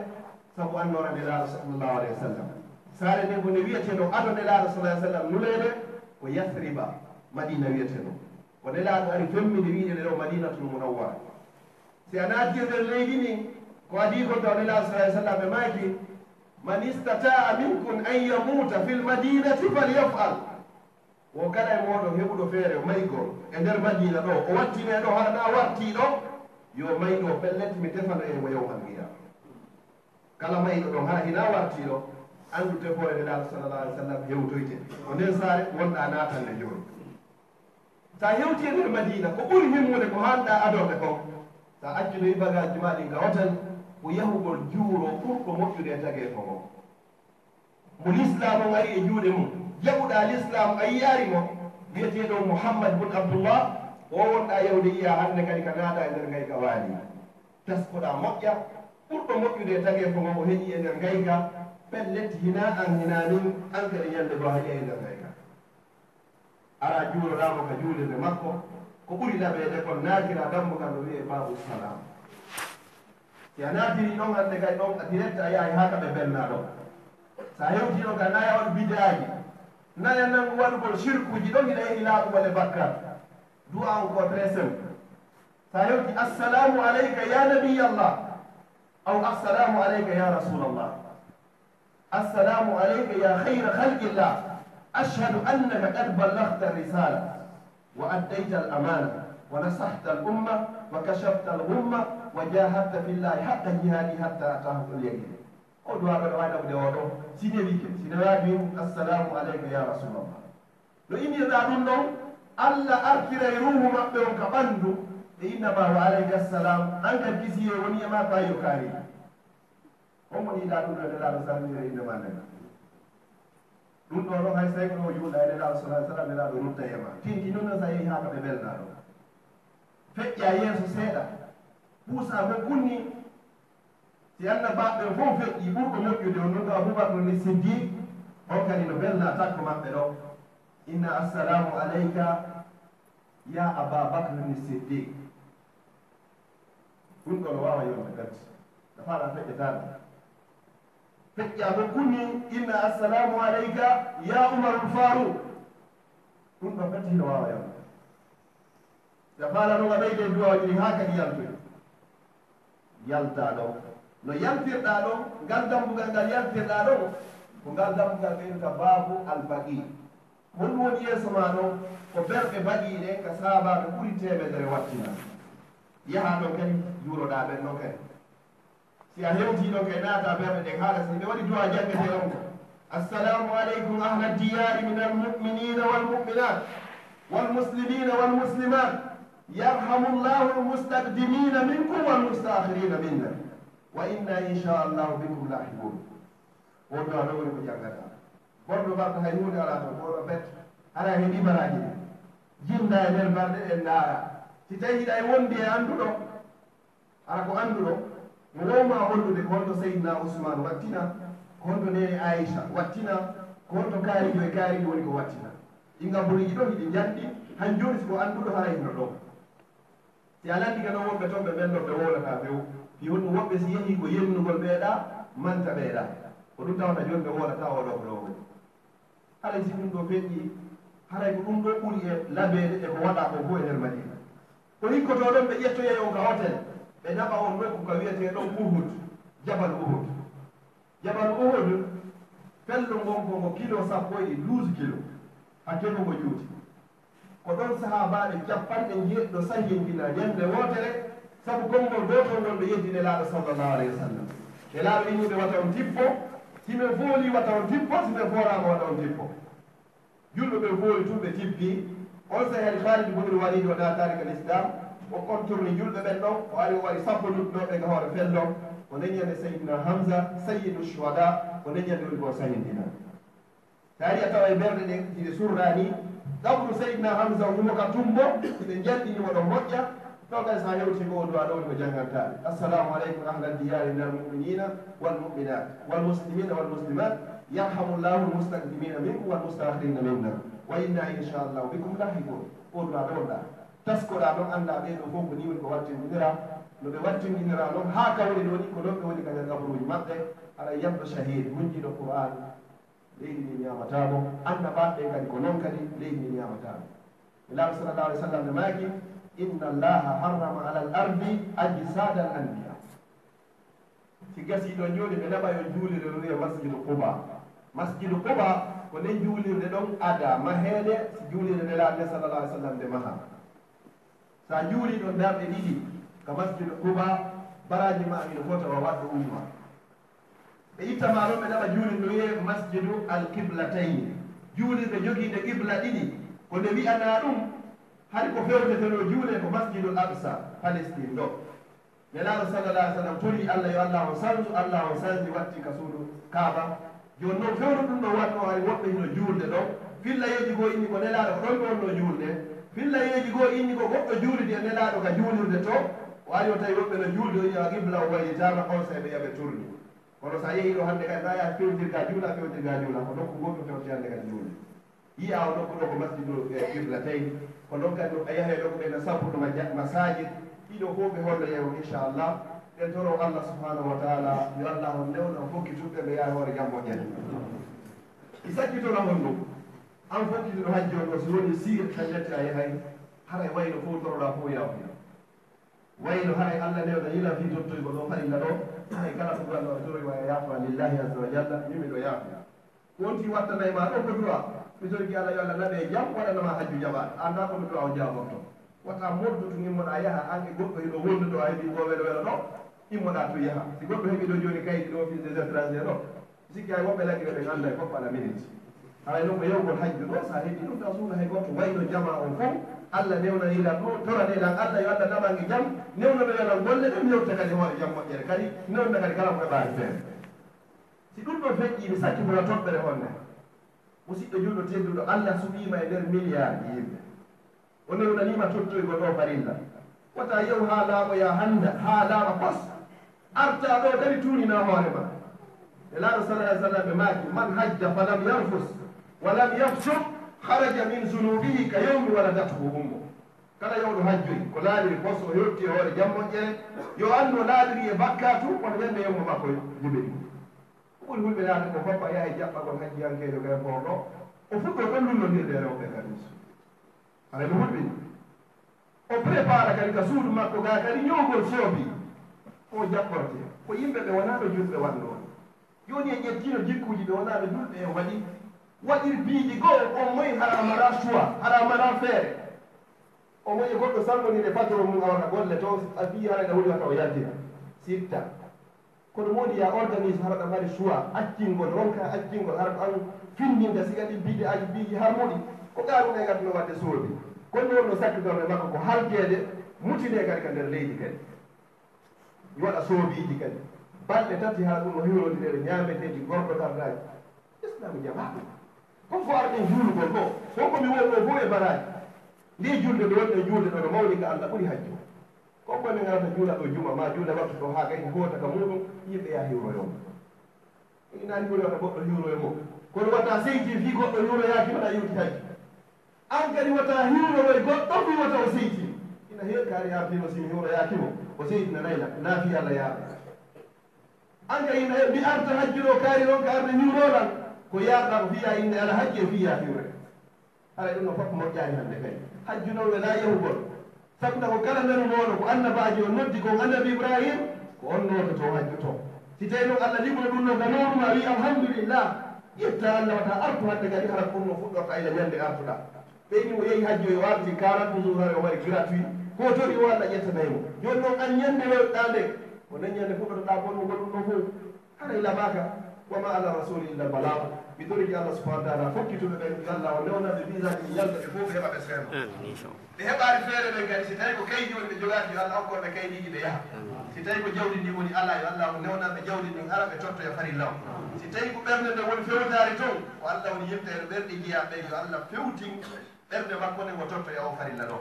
sabu annora nelaɗo sallllahu alayhi wa sallam saare nden ko nde wiyeteɗo ado nelaɗo salah sallam nulede ko yathriba madina wiyeteɗo ko nelaɗo ari femmide wiide ɗe ɗo madinatul munawwara si a naati e nder leydi ni ko adi ko taw nelaɗo salah sallam ɓe maki man istataa minkum an yamuta fi l madinati falyafal wo kala e moɗo heɓuɗo feere maygol e nder madina ɗo o wattine ɗo haɗana wartiɗo yo mayɗo pelleti mi tefano e mo yawmal qiyama kala mayɗo ɗon hara hina wartiɗo andu tefore nelaɗo sallallah alih w sallam hewtoyte ko nden saare wonɗa natanne joni sa hewti e nder madina ko ɓuri himmude ko hanɗa adorde kon sa accunoyi bagaji ma ɗin gawotan ko yahugol juuro ɓurɗo moƴƴude e tagi ko ngo mo l'islam on ari e juuɗe mum jaɓuɗa l'islam a yiyari mo wiyeteɗo mouhammad bun abdoullah o wonɗa yawde yiya hande kadi ka naata e nder gayka waali taskoɗa moƴƴa ɓurɗo moƴƴude e tagi ko ngo o heeƴi e nder gayka pellet hina an hina nin an kadi ñande ɗo haƴi e nder gayka ara juuroɗamo ka juulirde makko ko ɓuri laɓede kon naatira dammugal no wiye babu salam si a naatiri ɗon hande kay ɗon a direct a yahay ha kaɓe belna ɗon sa hewtino ka naya waɗu bidaji naya nan waɗugol sirkuji ɗon hiɗa yehi laaɓugol e bakkat du'a on ko très simple سيأتي السلام عليك يا نبي الله أو السلام عليك يا رسول الله، السلام عليك يا خير خلق الله، أشهد أنك قد بلغت الرسالة وأديت الأمانة ونصحت الأمة وكشفت الغمة وجاهدت في الله حق جهاده حتى أتاك اليقين. قل وعلى ودوره سيدي السلام عليك يا رسول الله. لو إني ذا الله أركر يروه مقبرون كبندو إنما وعليك السلام أنك كسي وني ما بايو كاري هم إذا دون لا رسالة إنما لنا دون دورو هاي سيكون وجود لا إله صلى الله عليه وسلم لا دون تيما تين كنونا سيها كببلنا فجأة يسوع سيدا بوسا بكوني سيانا بعد فوق يبوك مكيو دونك أبو بكر الصديق أو كان نبلنا تاكو مقبرو إن السلام عليك يا أبا بكر الصديق kun ko wawa yon kat da fara fake tan fake abu kunni inna assalamu alayka ya umar al-faruq kun ko fati no wawa yon da fara no be de duwa ni haka ni yalta do no yaltirda do galdam bugal gal yaltirda do ko galdam bugal be ka babu al-baqi mun woni yesmano ko berbe baqi ne ka saba do buri tebe dere wattina yaha ɗo kadi juuroɗa ɓen ɗo kadi si a hewtiɗo kay naata ɓeɓe ɗen haala si ɓe waɗi duwa jangete on ko assalamu aleykum ahla diyari min almuminina walmuminat walmuslimina walmuslimat yarhamu llahu almustaqdimina minkum walmustakhirina minna wa inna inchallahu bikum lahibun on ɗo aɗo woni ko jangata gonɗo barɗo hay hunde ala to goɗo bet ara heeɗi baraji ɗi jinda e nder barɗe ɗen ndaara si tawi hiɗa e wondi e annduɗo ara ko annduɗo mo wowma hollude ko honto seydina ousmane wattina ko honto nene aicha wattina ko honto kaarijo e kaarijo woni ko wattina ɗi ngabboriji ɗo hiɗi janɗi han joni siko annduɗo hara hino ɗo si a landi gano woɓɓe toon ɓe ɓenɗo ɓe wowlata few fi honno woɓɓe si yeehi ko yennugol ɓeeɗa manta ɓeeɗa ko ɗum tawata joni ɓe wowlata oɗo ko ɗo woni haray si ɗum ɗo feƴƴi haray ko ɗum ɗo ɓuri e labeede e ko waɗa ko fof e nder madina ko hikkoto ɗon ɓe ƴettoye o ka hotel ɓe naɓa on nokku ka wiyete ɗon uhud jabal uhud jabal uhud fello ngon ko kilo sappo e 12 kilo ha keɓugo juuti ko ɗon sahabaɓe capanɗe jeeɗɗo sahindina ñande wotere sabu konngol gotol ngol ɓe yeddine laaɗo sallllahu alayhi wa sallam e laaɗo innuɓe wata on tippo sime fooli wata on tippo sime foorama wata on tippo julɓe ɓe fooli tun ɓe tippi on sahi hade Khalid ibn Walid wa tarik al-Islam o contourni julɓe ɓen ɗon o ari o waɗi sappo ɗuɗɗoɓe ga hoore fellon o neñande Seydina Hamza sayyidu shuhada o neñande woni ko sahindina taari a tawa e ɓerde ɗe hiɗe surrani ɗabru Seydina Hamza o ɗumo ka tumbo hiɗe jalɗinimo ɗo moƴƴa ɗo kay sa hewti ko duwa ɗo woni ko jangantaɓe assalamu aleykum ahla diyari min almuminina walmuminat walmuslimina walmuslimat yarhamu llahu almustaqdimina minkum walmustakhirina minna wa inna inchallahu bikum lahibun o duwa ɗonɗa taskoɗa ɗon annda ɓeɗo fof ko ni woni ko wattindinira no ɓe wattindinira noon ha kawri ɗo ni ko ɗon ɓe woni kañal gabruji maɓɓe aɗa yabdo shahid munjiɗo qur'an leydi ndi ñamatamo annabaɓe kadi ko noon kadi leydi ndi ñamatamo ilaɓe sallallah alih w sallam ɓe maaki inna allaha harrama ala al ardi ajsada al anbiya si gasi ɗo joni ɓe naɓa yo juulirde ɗo wiya masjidu quba masjidu quba ko nden juulirde ɗon ada maheede si juulirde nde laaɓe sallallah alih w sallam nde maha sa juuli ɗon darɗe ɗiɗi ka masjidu quba baraji ma amino fota o waɗɗo umma ɓe ittama ɗon ɓe naɓa juulirde ɗo wiye masjidu al qiblatayn juulirde jogiinde qibla ɗiɗi ko nde wiyana ɗum hay ko fewteteno juule ko masjidul aqsa palestine ɗo nelaaɗo sallallah alih sallam tori allah yo allah o sanju allah o sanji watti ka suudu kaaba joni noon fewno ɗum ɗo watno hay woɓɓe hino juulde ɗo fillayeji goo inni ko nelaaɗo ko ɗon ɓe wonno juulde fillayeji goo inni ko goɗɗo juulidi e nelaaɗo ka juulirde to o ari o tawi woɓɓe no juulde o yiya qibla o wayitama on sa ɓe yaɓe turni kono sa yehi ɗo hannde kadi naya fewtirga juula fewtirga juula ko nokku goɗɗo fewti hannde kadi juulde yiya o nokku ɗo ko masjidu qiblatayni ko noon kadi a yahe ɗo ko ɓeyno sappuɗo masajid ɗiɗo fof ɓe holle yewo inchallah ɗen toro allah subhanahu wa taala yo allah on newno fokkituɓe ɓe yaha hoore jam moƴƴani i sakkitono hon ɗum an fokkituɗo hajji on ɗo so woni sir tan yetti a yahay haray wayno fof toroɗa fof yawya wayno hay Allah newna yila fi dottoygo ɗo farilla ɗo hay kala ko Allah jori wa yafa lillahi azza wa jalla yimi ɗo yafa wonti wattanayi ma ɗo ko droit mi jogui Allah yo Allah naɓe jam waɗanama hajju jaɓaɗo anda kono droit o jaɓorto wata moddu to nimmoɗa yaha an e goɗɗo eɗo wondu ɗo a heeɓi ɗo weɗo weɗo ɗo immoɗa to yaha si goɗɗo heeɓi ɗo joni kayiti ɗo office des étrangers ɗo sikki hay woɓɓe laggi ɓe anda e fof ala minute haray noon ko yewgol hajju ɗo sa heeɓi ɗum ta suuna hay goto wayno jama on fof Allah newna yilan ɗo toraneɗan Allah yo Allah naɓange jam newna ɓe yonan golle ɗum yewta kadi hoore jam moƴƴere kadi newna kadi kala ko heɓani feere si ɗum ɗo feƴƴi mi sakki mona toɓɓere honne musidɗo julɗo tedduɗo Allah suɓima e nder milliard yimɓe o newnanima tottoygo ɗo farilla wata yew ha laaɓoya handa ha laaɓa pos arta ɗo dari tuunina hoorema e laaɗo sallah sallam ɓe maaki man hajja falam yarfus walam yafsuk haraja min zunubihi ka yawmi waladathu ummu kala yawɗo hajjoyi ko laaliri pos o yetti e hoore jam moƴƴere yo andu o laaliri e bakkatu kono ñande yewmo makko juɓeɗi ɓuri hulɓe laade ko fof a yaha e jaɓɓagol hajjiyankeeɗo ɓe fowɗo o fuɗɗo ɗon lullondirde rewɓe kadi haɗa mi hulɓini o prépara kadi ka suudu makko ga kadi ñowgol soobi o jaɓɓorte ko yimɓe ɓe wonaɓe julɓe wanno on joni e ƴettino jikkuji ɓe wonaɓe julɓe e waɗir biiji goo on moyi haramana choix haramana feere o moyi goɗɗo salmonide patron mum awata golle to a bii haraɗa woni wata o yaltina sitta kono modi ya organise haraɗa mari choix accingol ronka accingol haraɗa an findinde siga ɗi biide aji biiji harmuɗi ko garuɗe gadduno wadde soodi kono noon no sakkidorne makko ko haltede mutine kadi ka nder leydi kadi mi waɗa soobiji kadi balɗe tati haa ɗum no hiwrodinede ñameteji gorɗo gardaji islamu jamaɗo kon fo arɗen juulugol ɗo wonko mi woni ɗo fof e baraji ndi julde ɗo wonɗe julde ɗo no mawni ka Allah ɓuuri hajju kon koye min garata juula ɗo juma ma juula wattu ɗo haa gayni hoota ka muɗum yimɓe ya hiwroyo inani ɓuri wata goɗɗo hiwroyo mum kono wata seyti fi goɗɗo hiwroyaki waɗa yewti hajju an kadi wata hiwroyoy goɗɗo fi wata o seyti ina heewi kaari ha fino simi hiwroyakimo o seytina nayla naafi Allah yaaɓe an ka ina mi arta hajjuɗo kaari ɗon ka arde hiwroɗan ko yarɗa ko fiya inde ala hajji e fiya hiwre haɗa ɗum no fof moƴƴani hande kadi hajju noon wela yahugol sabda ko kala nanunoɗo ko annabaji o noddi kon annabi Ibrahim ko on noto to hajju to si tawi noon Allah ligno ɗum no ganonuma wi alhamdulillah ƴetta Allah wata artu hadde kadi hara ɗum no fuɗɗorta ila ñande artuɗa ɓeyni mo yeehi hajju e warti 40 jours hare o waɗi gratuit ko tori o Allah ƴettanaymo joni noon an ñande wewɗa nde ko nan ñande fuɗɗotoɗa bonno goɗɗum ɗo fof hara ilamaka wama ala rasuli illa balagh mi doriji Allah subhanahu wa taala fokkituɓe ɓen Allah o newnaɓe visaji yalda ɓe fof ɓe heɓa ɓe seeno ɓe heɓari feere ɓen kadi si tawi ko kaydi woni ɓe jogaki yo Allah hokkoɓe kaydiji ɓe yaha si tawi ko jawdi ndi woni ala yo Allah o newnaɓe jawdi ndin ara ɓe tottoya farilla o si tawi ko ɓernde nde woni fewtari toon ko Allah woni yimɓeɓe ɓerɗe jiyaɓe yo Allah fewtin ɓerde makko nde mo tottoya o farilla ɗo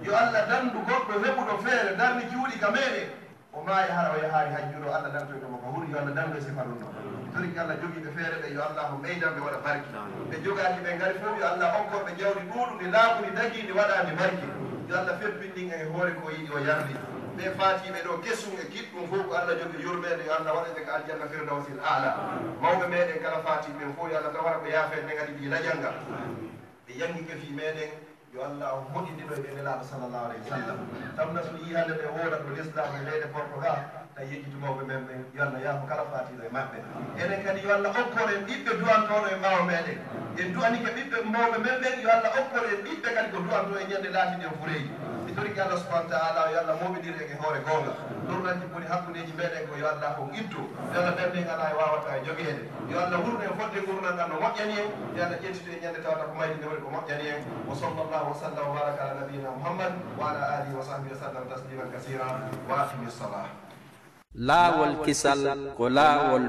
yo Allah dandu goɗɗo heɓuɗo feere darni juuɗi ka meɗen o maayi hara o yahaari hajjuɗo Allah dantoytomo ko huri yo Allah dandu e sifa ɗum ɗo tori Allah jogiiɓe feere ɓe yo Allah ɓeydan ɓe waɗa barki ɓe jogaaki ɓe ngari fof yo Allah hokkorɓe jawdi ɗuuɗuɗi laaɓuɗi dagiɗi waɗaani barki yo Allah febbinɗin e hoore ko yiɗi o yardi ɓe faatiɓe ɗo kesum e kiɗɗum fof ko Allah jogi yurmeede yo Allah waɗaɓe ko aljanna firdawsil ala mawɓe meɗen kala faatiɓe fof yo Allah tawara ko yaafede ɓe ngadi ɗi lajanga ɓe yanngike fii meɗen yo Allah moƴƴiniɗo e ɓe nelaaɗo sallllahu alayhi wa sallam tamna so yii hannde ɓe woodat ko l'islam e leyɗe Portugal taw yejjitumawɓe men ɓe yo Allah yaafo kala faatiɗo e maɓɓe enen kadi yo Allah okkoren ɓiɓɓe duwantoɗo e ɓaawa meɗen en duwanike ɓiɓɓe mawɓe men ɓen yo Allah okkoren ɓiɓɓe kadi ko duwanto e ñande laatiɗen fureji mi toriki Allah subahanahu wa taala yo Allah moɓidir en e hoore goonga ɗorɗanji boni hakkudeji meɗen ko yo Allah ko ittu yo Allah ɓerɗen ala e wawata e joguede yo Allah wurno en fodde gurnanɗan no moƴƴani en yo Allah ƴettito e ñande tawata ko maydi nde woni ko moƴƴani en wa sallllahu wa sallam wa baraka ala nabiyina Muhammad wa ala alihi wa sahbihi wa sallam tasliman kasira wa aqimi ssalah laawol kisal ko laawol